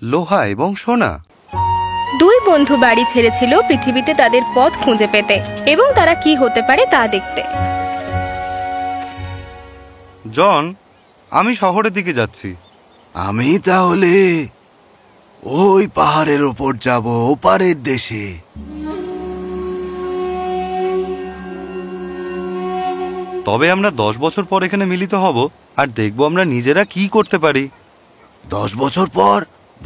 লোহা এবং সোনা। দুই বন্ধু বাড়ি ছেড়েছিল পৃথিবীতে তাদের পথ খুঁজে পেতে এবং তারা কি হতে পারে তা দেখতে। জন, আমি শহরের দিকে যাচ্ছি। আমি তাহলে ওই পাহাড়ের ওপর যাব, ওপারের দেশে। তবে আমরা 10 বছর পর এখানে মিলিত হব আর দেখব আমরা নিজেরা কি করতে পারি। 10 বছর পর?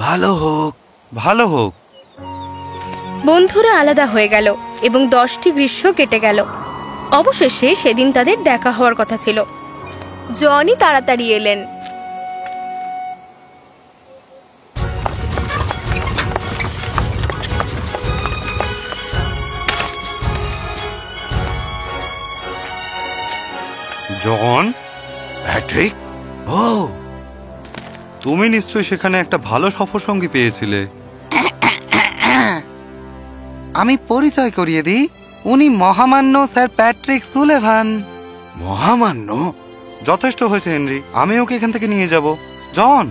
ভালো হোক, ভালো হোক। বন্ধুরা আলাদা হয়ে গেল এবং 10টি গ্রীষ্ম কেটে গেল। অবশেষে সেদিন তাদের দেখা হওয়ার কথা ছিল। জনই তাড়াতাড়ি এলেন। জন, প্যাট্রিক, ও তুমি নিশ্চয়ই সেখানে একটা ভালো সফরসঙ্গী পেয়েছিলে। আমি পরিচয় করিয়ে দিই, উনি মহামান্য স্যার প্যাট্রিক সুলেভান। মহামান্য? যথেষ্ট হয়েছে হেনরি, আমি ওকে এখান থেকে নিয়ে যাব। জন,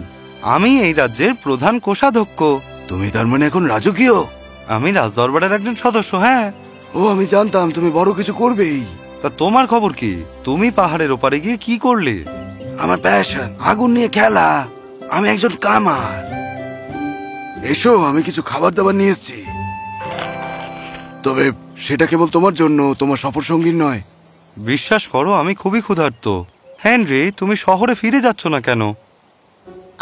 আমি এই রাজ্যের প্রধান কোষাধ্যক্ষ। তুমি তার মানে এখন রাজকীয়? আমি রাজদরবারের একজন সদস্য। হ্যাঁ। ও, আমি জানতাম তুমি বড় কিছু করবেই। তা তোমার খবর কি? তুমি পাহাড়ের ওপারে গিয়ে কি করলে? আমার প্যাশন আগুন নিয়ে খেলা। আমি একজন কামার। এসো, আমি কিছু খাবার দাবার নিয়ে এসেছি। তবে সেটা কেবল তোমার জন্য, তোমার সফর সঙ্গীর নয়। বিশ্বাস করো, আমি খুবই ক্ষুধার্ত। হেনরি, তুমি শহরে ফিরে যাচ্ছ না কেন?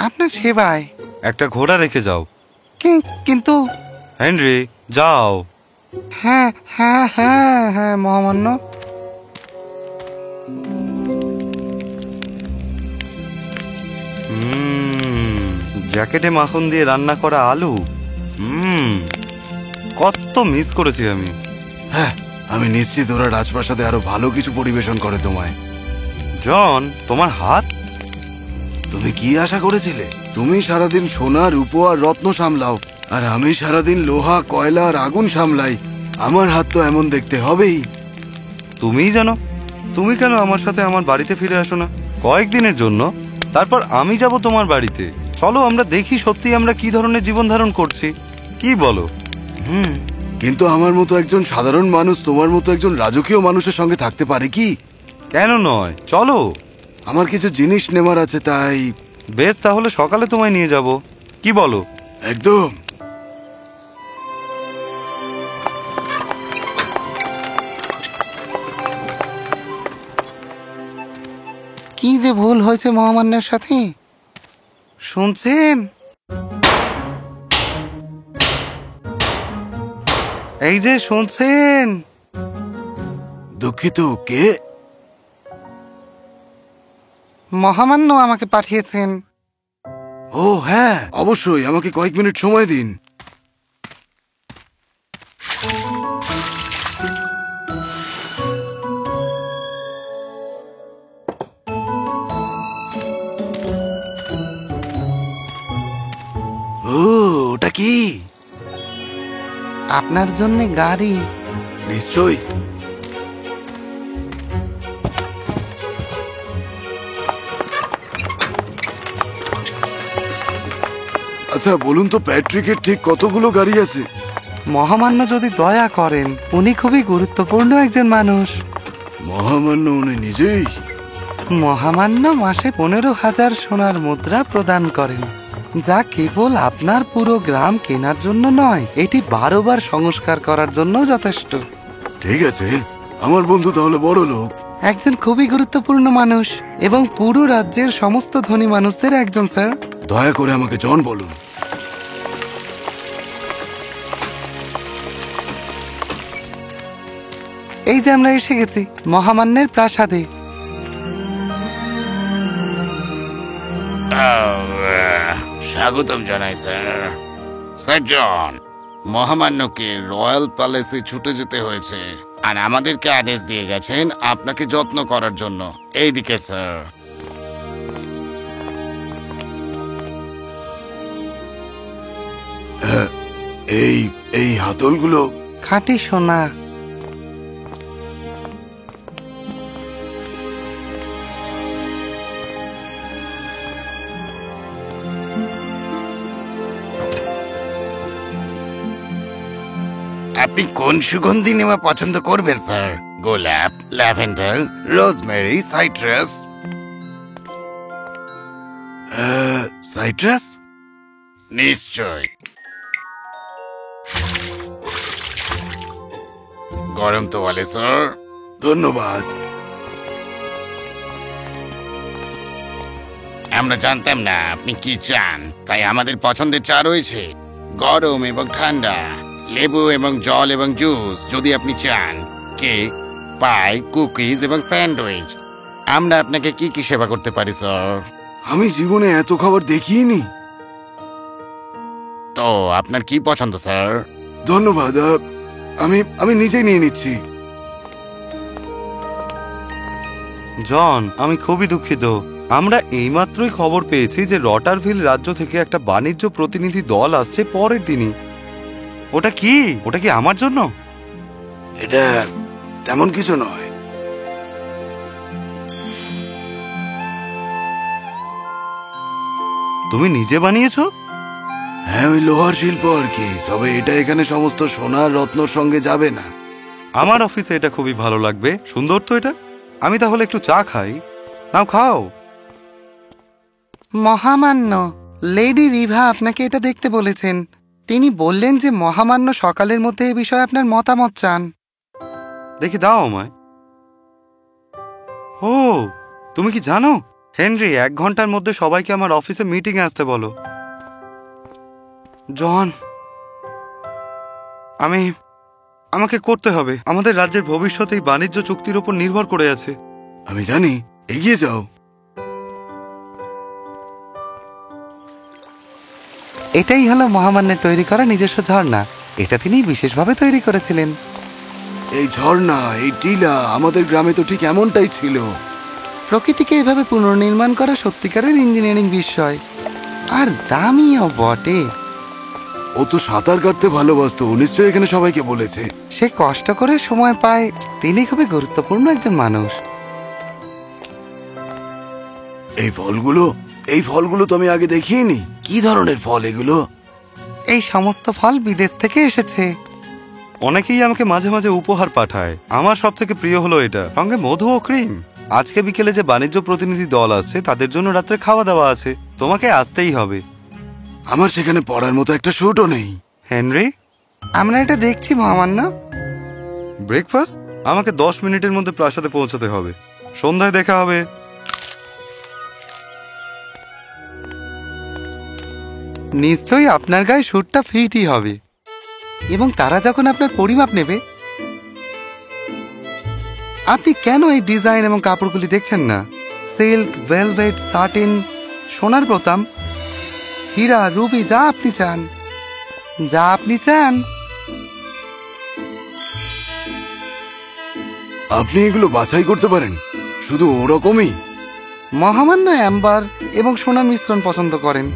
আপনার সেবায়। একটা ঘোড়া রেখে যাও। কিন্তু হেনরি, যাও। হ্যাঁ হ্যাঁ হ্যাঁ হ্যাঁ মহামান্য। জ্যাকেটে মাখন দিয়ে রান্না করা আলু। কত মিস করেছি আমি। হ্যাঁ, আমি নিশ্চিত ওরা রাজপ্রাসাদে আরো ভালো কিছু পরিবেশন করে তোমায়। জন, তোমার হাত? তুমি কি আশা করেছিলে? তুমি সারাদিন সোনা, রূপো আর রত্ন সামলাও, আর আমি সারাদিন লোহা, কয়লা আর আগুন সামলাই। আমার হাত তো এমন দেখতে হবেই। তুমিই জানো। তুমি কেন আমার সাথে আমার বাড়িতে ফিরে আসো না কয়েকদিনের জন্য? তারপর আমি যাব তোমার বাড়িতে। চলো আমরা দেখি সত্যি আমরা কি ধরনের জীবন ধারণ করছি। কি বলো? কিন্তু আমার মতো একজন সাধারণ মানুষ তোমার মতো একজন রাজকীয় মানুষের সঙ্গে থাকতে পারে কি? কেন নয়, চলো। আমার কিছু জিনিস নেওয়ার আছে, তাই। বেশ, তাহলে সকালে তোমায় নিয়ে যাব। কি বলো? একদম। কি যে ভুল হয়েছে মহামান্যের সাথে, শুনছেন? এই যে শুনছেন? দুঃখিত, কে? মহামান্য আমাকে পাঠিয়েছেন। ও হ্যাঁ, অবশ্যই। আমাকে কয়েক মিনিট সময় দিন। ও, ওটা কি? আপনার জন্য গাড়ি। নিশ্চয়ই। আচ্ছা বলুন তো, প্যাট্রিকের ঠিক কতগুলো গাড়ি আছে? মহামান্য যদি দয়া করেন, উনি খুবই গুরুত্বপূর্ণ একজন মানুষ। মহামান্য উনি নিজেই? মহামান্য মাসে 15,000 সোনার মুদ্রা প্রদান করেন, যা কেবল আপনার পুরো গ্রাম কেনার জন্য নয়, এটি 12 বার সংস্কার করার জন্য যথেষ্ট। ঠিক আছে, আমার বন্ধু তাহলে বড় লোক। একজন খুবই গুরুত্বপূর্ণ মানুষ এবং পুরো রাজ্যের সমস্ত ধনী মানুষদের একজন, স্যার। দয়া করে আমাকে জন বলুন। এই যে আমরা এসে গেছি মহামান্যের প্রাসাদে। স্বাগতম জানাই স্যার। স্যার জন, মহামান্যকে রয়্যাল প্যালেসে ছুটে যেতে হয়েছে আর আমাদেরকে আদেশ দিয়ে গেছেন আপনাকে যত্ন করার জন্য। এইদিকে স্যার। এই হাতলগুলো খাঁটি সোনা। আপনি কোন সুগন্ধি নেওয়া পছন্দ করবেন স্যার? গোলাপ, ল্যাভেন্ডার, রোজমেরি, সাইট্রাস? সাইট্রাস? নিশ্চয়। গরম তোয়ালে স্যার। ধন্যবাদ। আমরা জানতাম না আপনি কি চান, তাই আমাদের পছন্দের চা রয়েছে, গরম এবং ঠান্ডা, লেবু এবং জল এবং জুস যদি আপনি চান, কেক, পাই, কুকিজ এবং স্যান্ডউইচ। আমরা আপনাকে কি কি সেবা করতে পারি স্যার? আমি জীবনে এত খাবার দেখিনি। তো আপনার কি পছন্দ স্যার? ধন্যবাদ, আমি নিজেই নিয়ে নিচ্ছি। জন, আমি খুবই দুঃখিত। আমরা এইমাত্রই খবর পেয়েছি যে রটারভিল রাজ্য থেকে একটা বাণিজ্য প্রতিনিধি দল আসছে পরের দিনই। ওটা কি আমার জন্য? এটা তেমন কিছু নয়। তুমি নিজে বানিয়েছো? হ্যাঁ, ওই লোহার শিল্প আর কি। তবে এটা এখানে সমস্ত সোনার রত্নর সঙ্গে যাবে না। আমার অফিসে এটা খুবই ভালো লাগবে। সুন্দর তো এটা। আমি তাহলে একটু চা খাই। নাও খাও। মহামান্য, লেডি রিভা আপনাকে এটা দেখতে বলেছেন। তিনি বললেন যে মহামান্য সকালের মধ্যে এ বিষয়ে আপনার মতামত চান। দেখি দাও আমায়। ও, তুমি কি জানো হেনরি 1 ঘন্টার মধ্যে সবাইকে আমার অফিসে মিটিং এ আসতে বলো। জন, আমাকে করতে হবে। আমাদের রাজ্যের ভবিষ্যৎ এই বাণিজ্য চুক্তির উপর নির্ভর করে আছে। আমি জানি, এগিয়ে যাও। এটাই হলো মহামান্যের তৈরি করা নিজস্ব ঝর্ণা। এটা তিনি বিশেষভাবে তৈরি করেছিলেন। এই ঝর্ণা, এই টিলা আমাদের গ্রামে তো ঠিক এমনটাই ছিল। প্রকৃতিকে এভাবে পুনর্নির্মাণ করা সত্যিকারের ইঞ্জিনিয়ারিং বিস্ময়, আর দামিও বটে। ও তো সাঁতার কাটতে ভালোবাসতো, নিশ্চয়ই এখানে সবাইকে বলেছে। সে কষ্ট করে সময় পায়। তিনি খুবই গুরুত্বপূর্ণ একজন মানুষ। এই ফলগুলো তো আমি আগে দেখিনি। কি ধরনের ফল এগুলো? এই সমস্ত ফল বিদেশ থেকে এসেছে। অনেকেই আমাকে মাঝে মাঝে উপহার পাঠায়। আমার সব থেকে প্রিয় হলো এটা, সঙ্গে মধু ও ক্রিম। আজকে বিকেলে যে বাণিজ্য প্রতিনিধি দল আসছে তাদের জন্য রাত্রে খাওয়া দাওয়া আছে। তোমাকে আসতেই হবে। আমার সেখানে পড়ার মতো একটা স্যুটও নেই। হেনরি, আমরা এটা দেখছি মহামান্য। ব্রেকফাস্ট আমাকে 10 মিনিটের মধ্যে প্রাসাদে পৌঁছাতে হবে। সন্ধ্যায় দেখা হবে। নিশ্চয়ই আপনার গায়ে স্যুটটা ফিটই হবে। এবং তারা যখন আপনার পরিমাপ নেবে, আপনি কেন এই ডিজাইন এবং কাপড়গুলি দেখছেন না? সিল্ক, ভেলভেট, সাটিন, সোনার বোতাম, হীরা, রুবি, যা আপনি চান, যা আপনি চান। আপনি এগুলো বাছাই করতে পারেন? শুধু ওরকমই? মহামান্য অ্যাম্বার এবং সোনার মিশ্রণ পছন্দ করেন।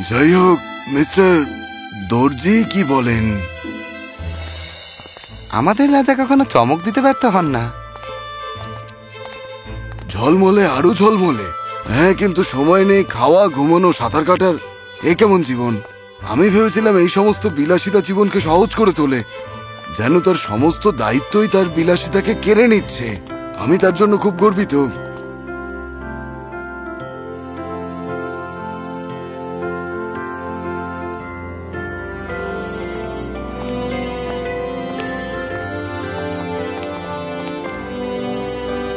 যাই হোক, মিস্টার দর্জি, কি বলেন? আমাদের রাজা কখনো চমক দিতে ব্যর্থ হন না। ঝলমলে, আরো ঝলমলে। হ্যাঁ, কিন্তু সময় নেই খাওয়া, ঘুমানো, সাঁতার কাটার। এ কেমন জীবন? আমি ভেবেছিলাম এই সমস্ত বিলাসিতা জীবনকে সহজ করে তোলে, যেন তার সমস্ত দায়িত্বই তার বিলাসিতাকে কেড়ে নিচ্ছে। আমি তার জন্য খুব গর্বিত।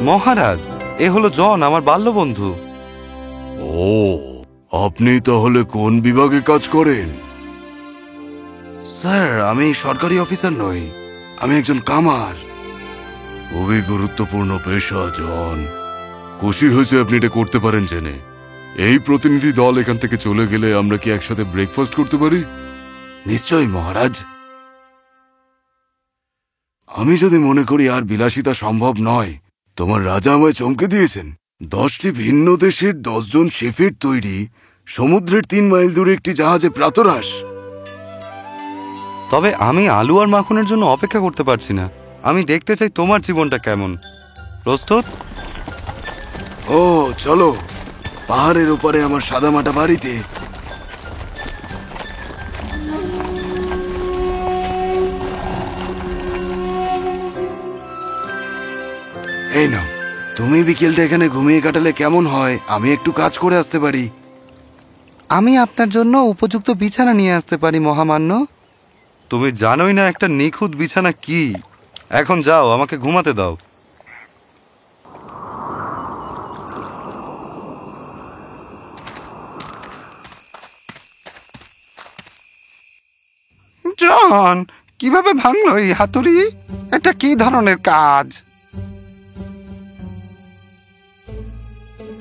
মহারাজ, এ হলো জন, আমার বাল্যবন্ধু। ও, আপনি তাহলে কোন বিভাগে কাজ করেন? স্যার, আমি সরকারি অফিসার নই, আমি একজন কামার। খুবই গুরুত্বপূর্ণ পেশা জন। খুশি হয়েছে আপনি এটা করতে পারেন জেনে। এই প্রতিনিধি দল এখান থেকে চলে গেলে আমরা কি একসাথে ব্রেকফাস্ট করতে পারি? নিশ্চয়ই মহারাজ। আমি যদি মনে করি আর বিলাসিতা সম্ভব নয়, তোমার রাজা আমায় চমকে দিয়েছেন। 10টি ভিন্ন দেশের 10 জন শেফের তৈরি সমুদ্রের 3 মাইল দূরে একটি জাহাজে প্রাতরাশ। তবে আমি আলু আর মাখনের জন্য অপেক্ষা করতে পারছি না। আমি দেখতে চাই তোমার জীবনটা কেমন। প্রস্তুত? ও চলো, পাহাড়ের ওপারে আমার সাদামাটা বাড়িতে। এই নাও, তুমি বিকেলটা এখানে ঘুমিয়ে কাটালে কেমন হয়? আমি একটু কাজ করে আসতে পারি। আমি আপনার জন্য উপযুক্ত বিছানা নিয়ে আসতে পারি মহামান্য। তুমি জানোই না একটা নিখুঁত বিছানা কি। এখন যাও, আমাকে ঘুমাতে দাও। জন, কিভাবে ভাঙলো এই হাতুড়ি? এটা কি ধরনের কাজ?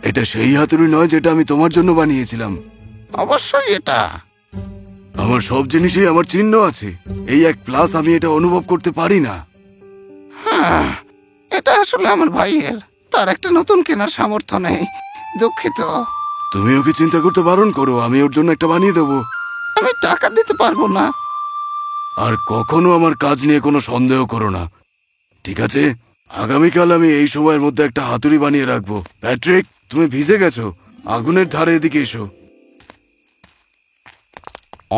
এটা সেই হাতুড়ি নয় যেটা আমি তোমার জন্য বানিয়েছিলাম। অবশ্যই এটা। আমার সব জিনিসেই আমার চিহ্ন আছে। এই এক প্লাস আমি এটা অনুভব করতে পারি না। হ্যাঁ, এটা আসলে আমার ভাইয়ের। তার একটা নতুন কেনার সামর্থ্য নেই, দুঃখিত। তুমি ওকে চিন্তা করতে বারণ করো, আমি ওর জন্য একটা বানিয়ে দেবো। আমি টাকা দিতে পারবো না। আর কখনো আমার কাজ নিয়ে কোনো সন্দেহ করো না, ঠিক আছে? আগামীকাল আমি এই সময়ের মধ্যে একটা হাতুড়ি বানিয়ে রাখবো। প্যাট্রিক, তুমি ভিজে গেছো, আগুনের ধারে এদিকে এসো।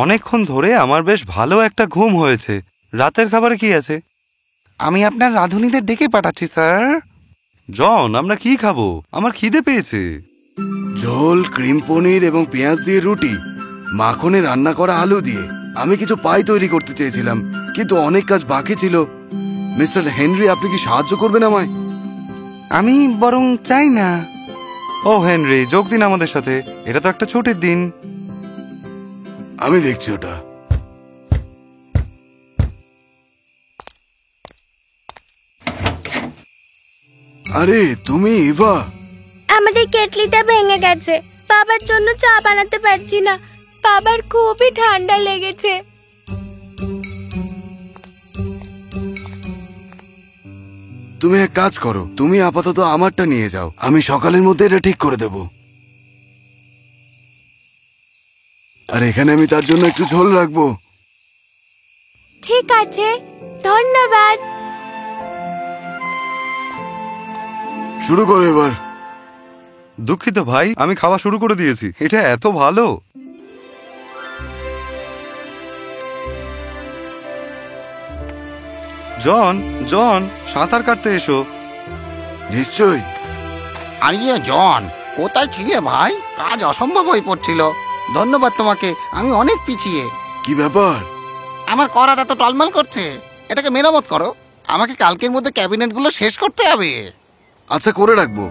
অনেকক্ষণ ধরে আমার বেশ ভালো একটা ঘুম হয়েছে। রাতের খাবারে কি আছে? আমি আপনার রাঁধুনিদের ডেকে পাঠাচ্ছি স্যার। জন, আমরা কি খাবো? আমার খিদে পেয়েছে। ঝোল, ক্রিম পনির এবং পেঁয়াজ দিয়ে রুটি, মাখনে রান্না করা আলু দিয়ে। আমি কিছু পাই তৈরি করতে চেয়েছিলাম, কিন্তু অনেক কাজ বাকি ছিল। মিস্টার হেনরি, আপনি কি সাহায্য করবেন আমায়? আমি বরং চাই না। ও হেনরি, যোগ দিন আমাদের সাথে। এটা তো একটা ছুটির দিন। আমি দেখছি ওটা। আরে তুমি ইভা? আমাদের কেটলিটা ভেঙে গেছে। বাবার জন্য চা বানাতে পারছি না। বাবার খুবই ঠান্ডা লেগেছে। তুমি এক কাজ করো, তুমি আপাতত আমারটা নিয়ে যাও, আমি সকালের মধ্যে এটা ঠিক করে দেব। আর এখানে আমি তার জন্য একটু ঝোল রাখবো। ঠিক আছে, ধন্যবাদ। শুরু করো এবার। দুঃখিত ভাই, আমি খাওয়া শুরু করে দিয়েছি। এটা এত ভালো। জন, জন, সাঁতার কাটতে এসো। নিশ্চয়ই। আরে জন, কোথায় ছিলে ভাই? কাজ অসম্ভব হয়ে পড়ছিল। ধন্যবাদ তোমাকে, আমি অনেক পিছিয়ে। কি ব্যাপার? আমার করাত এত টলমল করছে। এটাকে মেরামত করো। আমাকে কালকের মধ্যে ক্যাবিনেটগুলো শেষ করতে হবে। আচ্ছা, করে রাখবো।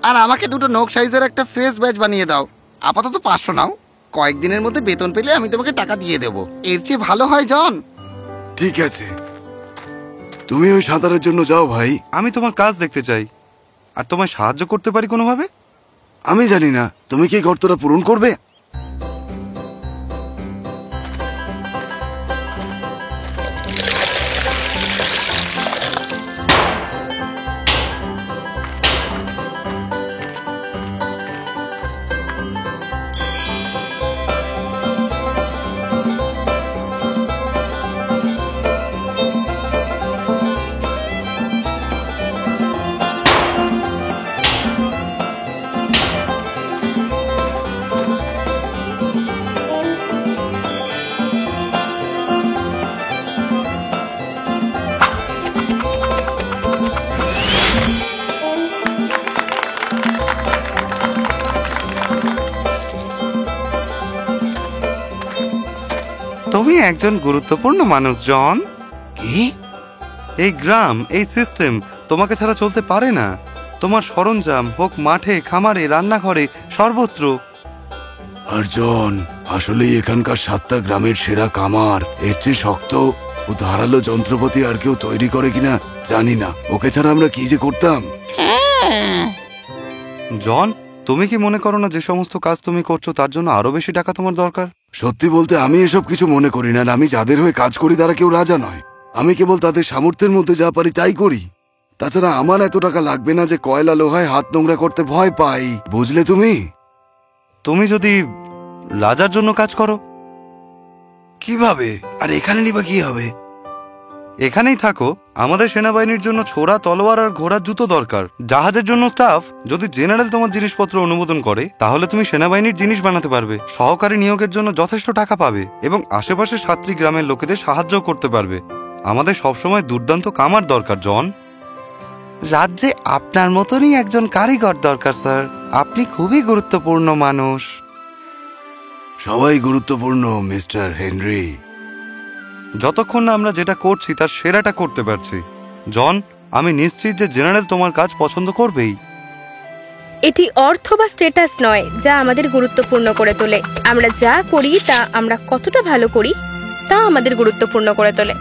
আর আমাকে দুটো নোক সাইজের একটা ফেস ব্যাচ বানিয়ে দাও। আপাতত 500 নাও। কয়েকদিনের মধ্যে বেতন পেলে আমি তোমাকে টাকা দিয়ে দেবো। এর চেয়ে ভালো হয় জন। ঠিক আছে, তুমি ওই সাঁতারের জন্য যাও ভাই। আমি তোমার কাজ দেখতে চাই। আর তোমায় সাহায্য করতে পারি কোনোভাবে? আমি জানি না, তুমি কি গর্তটা পূরণ করবে? তুমি একজন গুরুত্বপূর্ণ মানুষ জন। কি? এই গ্রাম, এই সিস্টেম তোমাকে ছাড়া চলতে পারে না। তোমার সরঞ্জাম হোক মাঠে, খামারে, রান্নাঘরে, সর্বত্র। আর জন, আসলেই এখানকার 7টা গ্রামের সেরা কামার। এর চেয়ে শক্ত ও ধারালো যন্ত্রপাতি আর কেউ তৈরি করে কিনা জানি না। ওকে ছাড়া আমরা কি যে করতাম। জন, তুমি কি মনে করো না যে সমস্ত কাজ তুমি করছো তার জন্য আরো বেশি টাকা তোমার দরকার? সত্যি বলতে আমি এসব কিছু মনে করি না। আর আমি যাদের হয়ে কাজ করি তারা কেউ রাজা নয়। আমি কেবল তাদের সামর্থ্যের মধ্যে যা পারি তাই করি। তাছাড়া আমার এত টাকা লাগবে না যে কয়লা লোহায় হাত নোংরা করতে ভয় পাই, বুঝলে তুমি? তুমি যদি রাজার জন্য কাজ করো। কিভাবে? আর এখানেই বা কি হবে? এখানেই থাকো। আমাদের সেনাবাহিনীর জন্য ছোড়া, তলোয়ার আর ঘোড়ার জুতো দরকার। জাহাজের জন্য স্টাফ। যদি জেনারেল তোমার জিনিসপত্র অনুমোদন করে তাহলে তুমি সেনাবাহিনীর জিনিস বানাতে পারবে। সহকারী নিয়োগের জন্য যথেষ্ট টাকা পাবে এবং আশেপাশে 7টি গ্রামের লোকেদের সাহায্য করতে পারবে। আমাদের সবসময় দুর্দান্ত কামার দরকার জন। রাজ্যে আপনার মতনই একজন কারিগর দরকার স্যার। আপনি খুবই গুরুত্বপূর্ণ মানুষ। সবাই গুরুত্বপূর্ণ মিস্টার হেনরি। যতক্ষণ না আমরা যেটা করছি তার সেরাটা করতে পারছি। জন, আমি নিশ্চিত যে জেনারেল তোমার কাজ পছন্দ করবেই। এটি অর্থ বা স্ট্যাটাস নয় যা আমাদের গুরুত্বপূর্ণ করে তোলে। আমরা যা করি তা আমরা কতটা ভালো করি তা আমাদের গুরুত্বপূর্ণ করে তোলে।